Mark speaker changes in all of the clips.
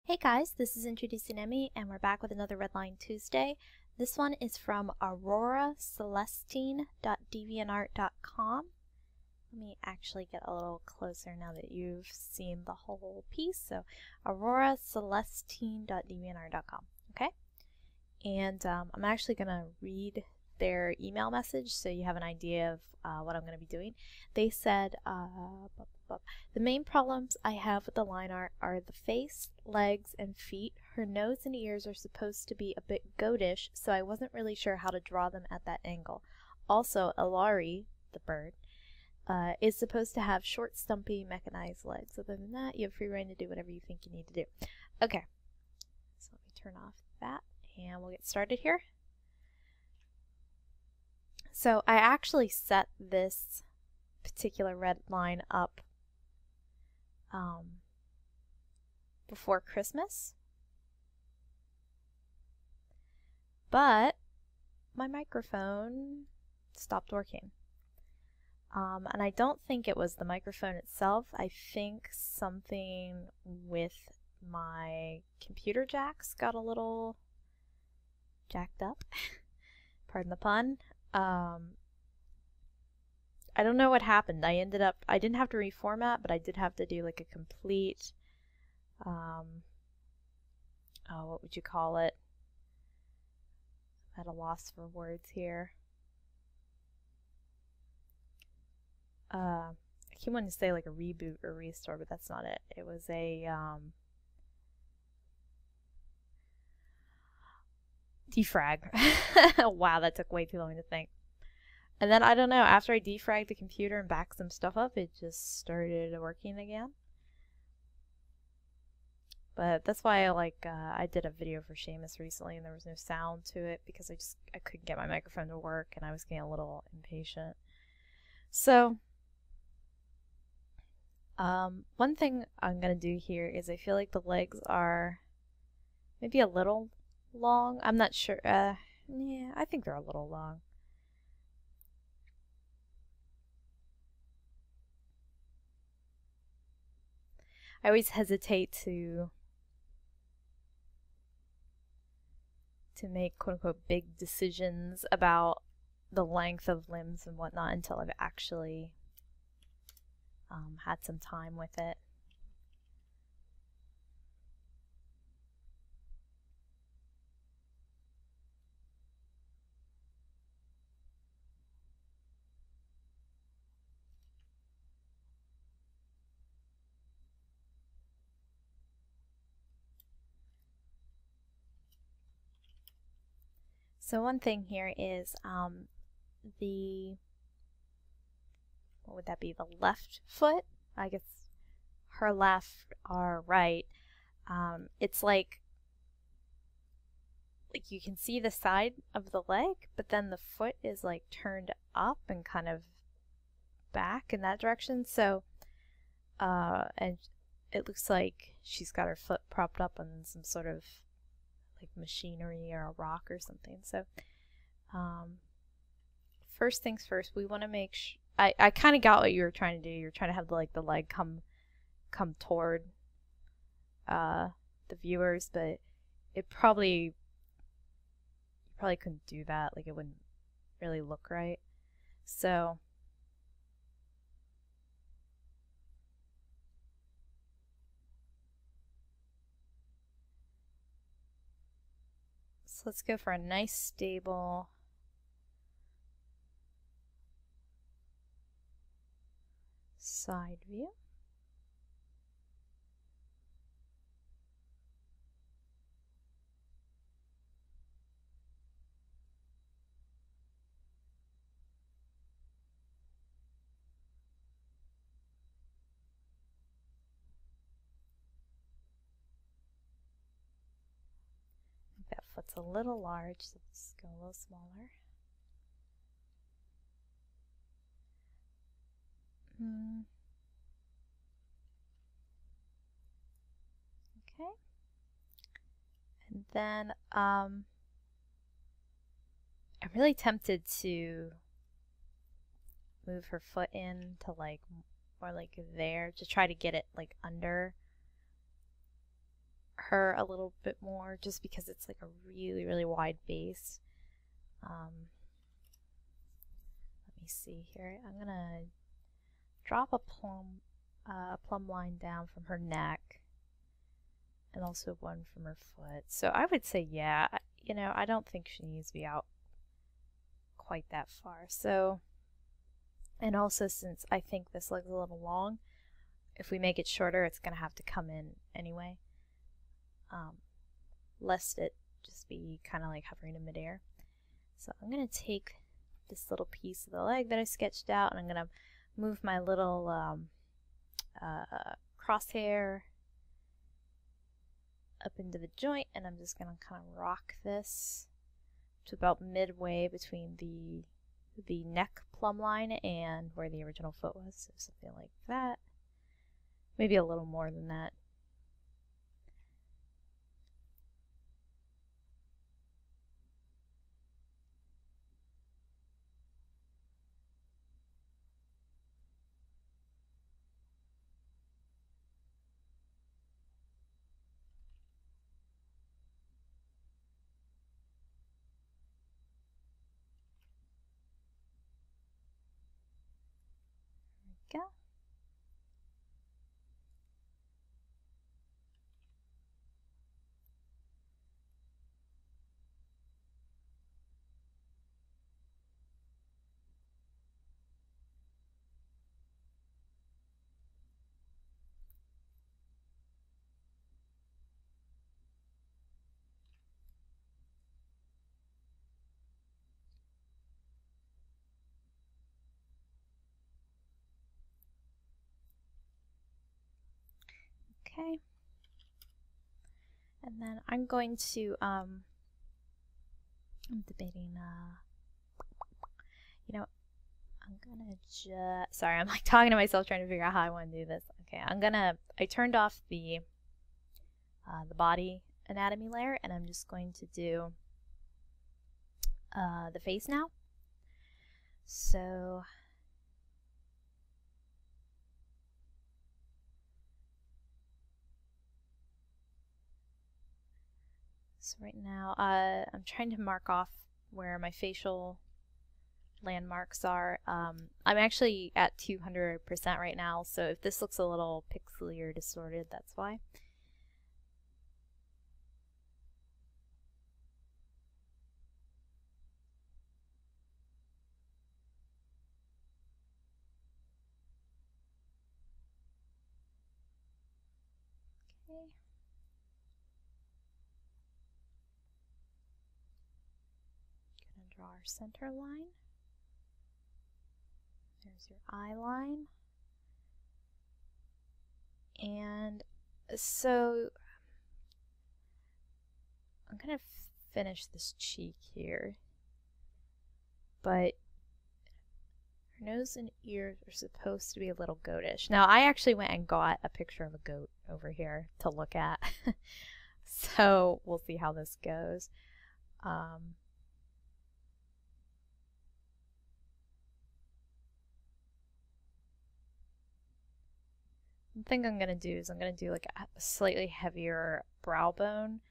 Speaker 1: Hey guys, this is Introducing Emmy, and we're back with another Redline Tuesday. This one is from auroracelestine.deviantart.com. Let me actually get a little closer now that you've seen the whole piece. So, auroracelestine.deviantart.com. Okay? And I'm actually going to read their email message so you have an idea of what I'm going to be doing. They said, the main problems I have with the line art are the face, legs, and feet. Her nose and ears are supposed to be a bit goatish, so I wasn't really sure how to draw them at that angle. Also, Alari, the bird, is supposed to have short, stumpy, mechanized legs. Other than that, you have free rein to do whatever you think you need to do. Okay, so let me turn off that, and we'll get started here. So I actually set this particular red line up before Christmas, but my microphone stopped working. And I don't think it was the microphone itself. I think something with my computer jacks got a little jacked up. Pardon the pun. I don't know what happened. I didn't have to reformat, but I did have to do like a complete, what would you call it? I'm at a loss for words here. I keep wanting to say like a reboot or restore, but that's not it. It was a, defrag. Wow, that took way too long to think. And then, I don't know, after I defragged the computer and backed some stuff up, it just started working again. But that's why I did a video for Seamus recently and there was no sound to it because I couldn't get my microphone to work and I was getting a little impatient. So, one thing I'm going to do here is I feel like the legs are maybe a little long. I'm not sure. Yeah, I think they're a little long. I always hesitate to make quote-unquote big decisions about the length of limbs and whatnot until I've actually had some time with it. So one thing here is what would that be, the left foot? I guess her left, our right. It's like you can see the side of the leg, but then the foot is like turned up and kind of back in that direction. So, and it looks like she's got her foot propped up on some sort of like machinery or a rock or something. So first things first, we want to make sure I kind of got what you were trying to do. You're trying to have the leg come toward the viewers, but you probably couldn't do that. Like, it wouldn't really look right. So let's go for a nice stable side view. That foot's a little large, so let's go a little smaller. Okay. And then I'm really tempted to move her foot in to more like there to try to get it like under her a little bit more just because it's like a really, really wide base. Let me see here. I'm gonna drop a plumb line down from her neck and also one from her foot. So I would say, yeah, you know, I don't think she needs to be out quite that far. So, and also since I think this leg's a little long, if we make it shorter, it's gonna have to come in anyway, lest it just be kind of like hovering in midair. So I'm gonna take this little piece of the leg that I sketched out, and I'm gonna move my little crosshair up into the joint, and I'm just gonna kind of rock this to about midway between the neck plumb line and where the original foot was. So something like that. Maybe a little more than that. There we go. Okay. And then I'm going to, I'm debating, you know, I'm gonna just, sorry, I'm like talking to myself trying to figure out how I want to do this. Okay, I turned off the body anatomy layer, and I'm just going to do the face now. So right now, I'm trying to mark off where my facial landmarks are. I'm actually at 200% right now, so if this looks a little pixely or distorted, that's why. Okay. Gonna draw our center line. There's your eye line. And so I'm gonna finish this cheek here, but her nose and ears are supposed to be a little goatish. Now I actually went and got a picture of a goat over here to look at, so we'll see how this goes. The thing I'm going to do is I'm going to do like a slightly heavier brow bone,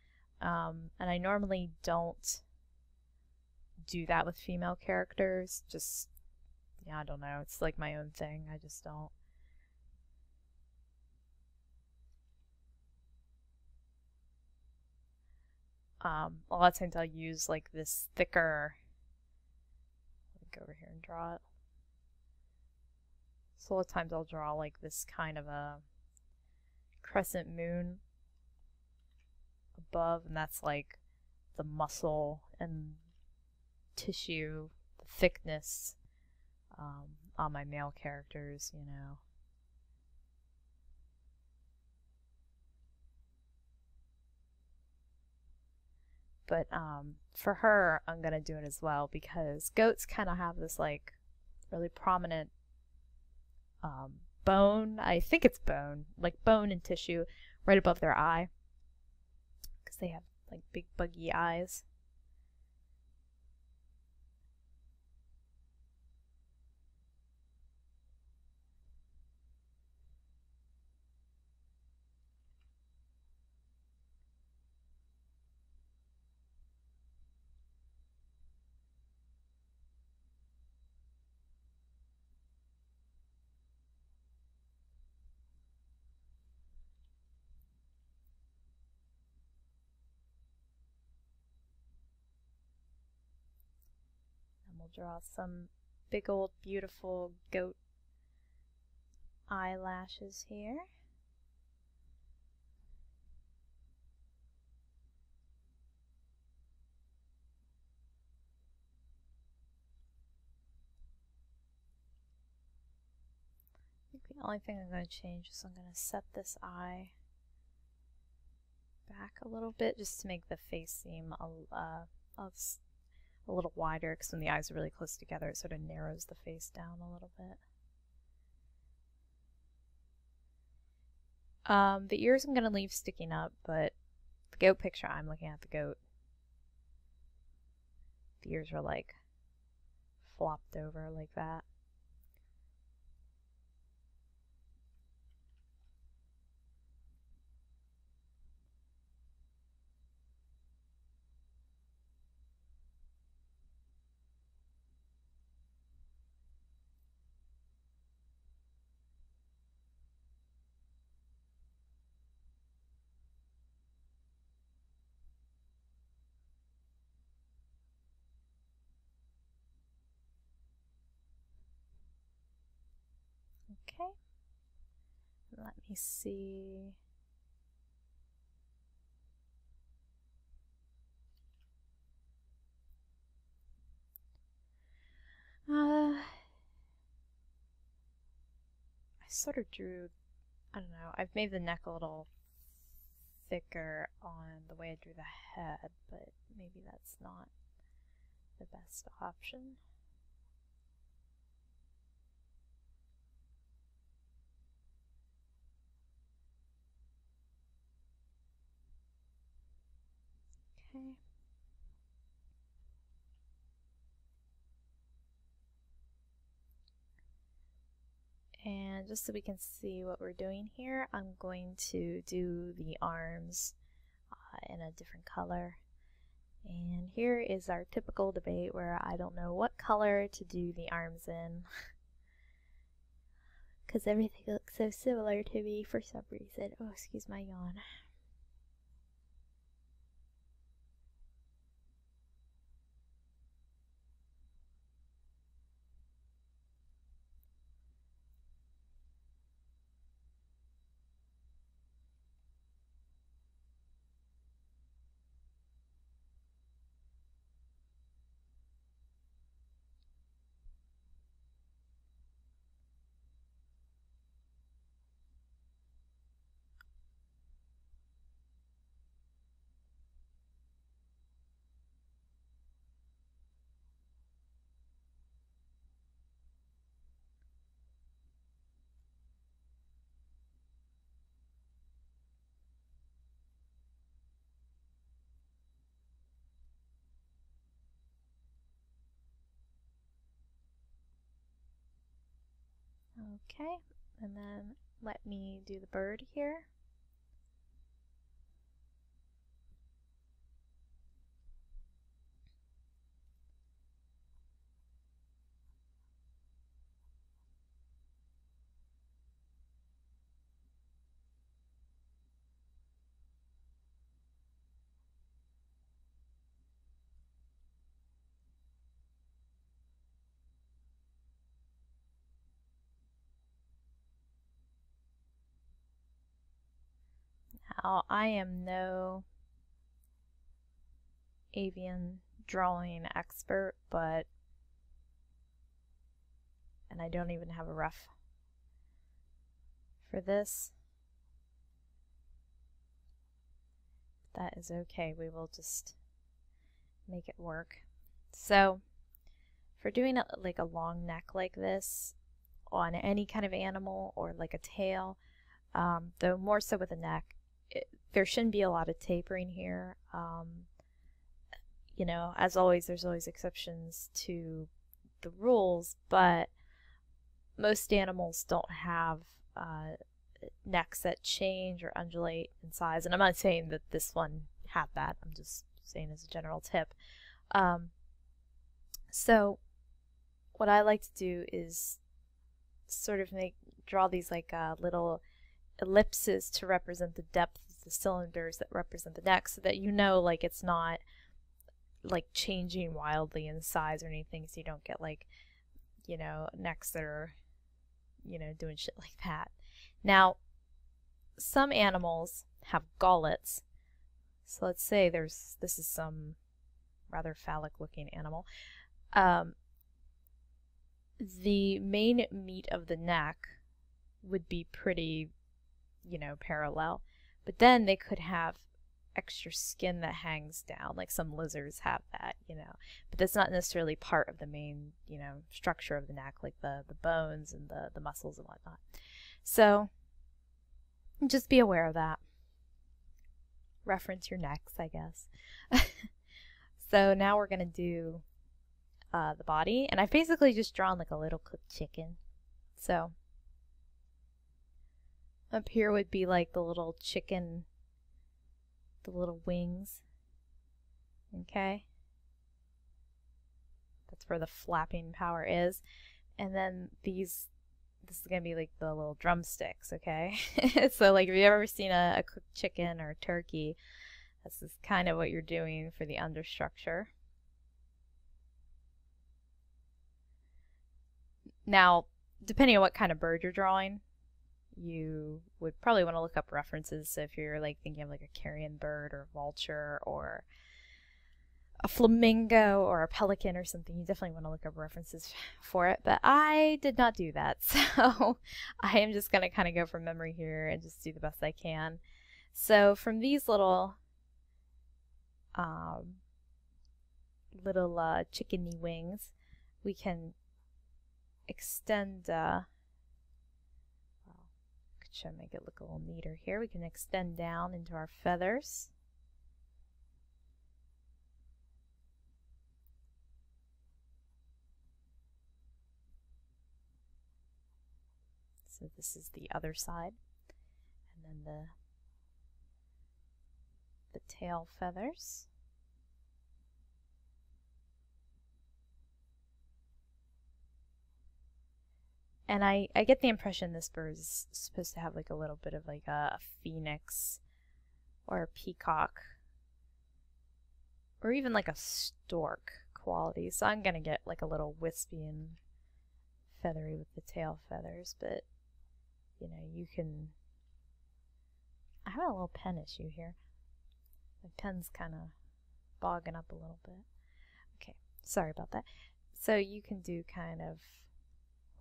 Speaker 1: and I normally don't do that with female characters, just, yeah, I don't know, it's like my own thing, I just don't. A lot of times I'll use like this thicker, let me go over here and draw it. So a lot of times I'll draw like this kind of a crescent moon above, and that's like the muscle and tissue, the thickness on my male characters, you know. But for her, I'm gonna do it as well because goats kind of have this like really prominent bone. I think it's bone, like bone and tissue, right above their eye, because they have like big buggy eyes. draw some big old beautiful goat eyelashes here. I think the only thing I'm going to change is I'm going to set this eye back a little bit just to make the face seem a little wider, because when the eyes are really close together it sort of narrows the face down a little bit. The ears I'm going to leave sticking up, but the goat picture, I'm looking at the goat. The ears are like flopped over like that. Okay, let me see. I sort of drew, I don't know, I've made the neck a little thicker on the way I drew the head, but maybe that's not the best option. Okay. And just so we can see what we're doing here, I'm going to do the arms in a different color. And here is our typical debate where I don't know what color to do the arms in. Because everything looks so similar to me for some reason. Oh, excuse my yawn. Okay, and then let me do the bird here. Now, I am no avian drawing expert, and I don't even have a rough for this. That is okay, we will just make it work. So, for doing like a long neck like this on any kind of animal or like a tail, though more so with a neck, there shouldn't be a lot of tapering here. You know, as always, there's always exceptions to the rules, but most animals don't have necks that change or undulate in size. And I'm not saying that this one had that, I'm just saying as a general tip. So what I like to do is sort of draw these like little ellipses to represent the depth of the cylinders that represent the neck, so that you know, like, it's not like changing wildly in size or anything, so you don't get like, you know, necks that are, you know, doing shit like that. Now, some animals have gullets. So let's say this is some rather phallic looking animal. The main meat of the neck would be pretty, you know, parallel. But then they could have extra skin that hangs down, like some lizards have that, you know. But that's not necessarily part of the main, you know, structure of the neck, like the bones and the muscles and whatnot. So just be aware of that. Reference your necks, I guess. So now we're going to do the body, and I've basically just drawn like a little cooked chicken. So up here would be like the little chicken, the little wings. Okay, that's where the flapping power is. And then this is gonna be like the little drumsticks. Okay. So like, if you've ever seen a cooked chicken or turkey, this is kind of what you're doing for the understructure. Now, depending on what kind of bird you're drawing, you would probably want to look up references. So if you're like thinking of like a carrion bird or a vulture or a flamingo or a pelican or something, you definitely want to look up references for it. But I did not do that, so I am just going to kind of go from memory here and just do the best I can. So from these little chickeny wings, we can extend, should make it look a little neater here. We can extend down into our feathers. So this is the other side. And then the tail feathers. And I get the impression this bird is supposed to have like a little bit of like a phoenix or a peacock or even like a stork quality. So I'm gonna get like a little wispy and feathery with the tail feathers, but you know, you can. I have a little pen issue here. My pen's kind of bogging up a little bit. Okay, sorry about that. So you can do kind of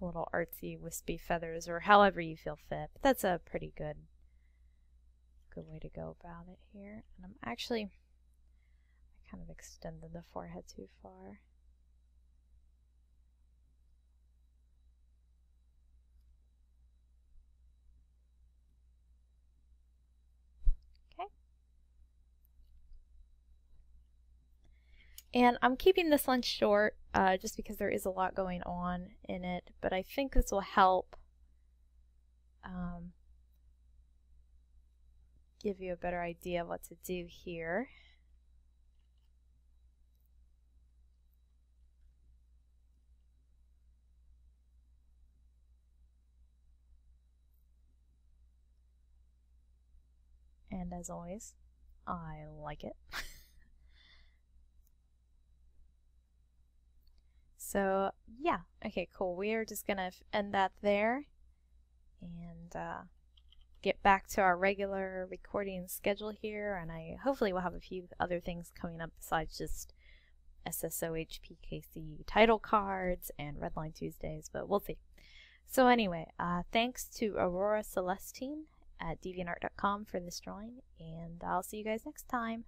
Speaker 1: little artsy wispy feathers or however you feel fit, but that's a pretty good way to go about it here. And I kind of extended the forehead too far. Okay, and I'm keeping this one short just because there is a lot going on in it, but I think this will help give you a better idea of what to do here. And as always, I like it. So yeah, okay, cool. We are just gonna end that there and get back to our regular recording schedule here, and I hopefully will have a few other things coming up besides just SSOHPKC title cards and Redline Tuesdays, but we'll see. So anyway, thanks to Aurora Celestine at deviantart.com for this drawing, and I'll see you guys next time.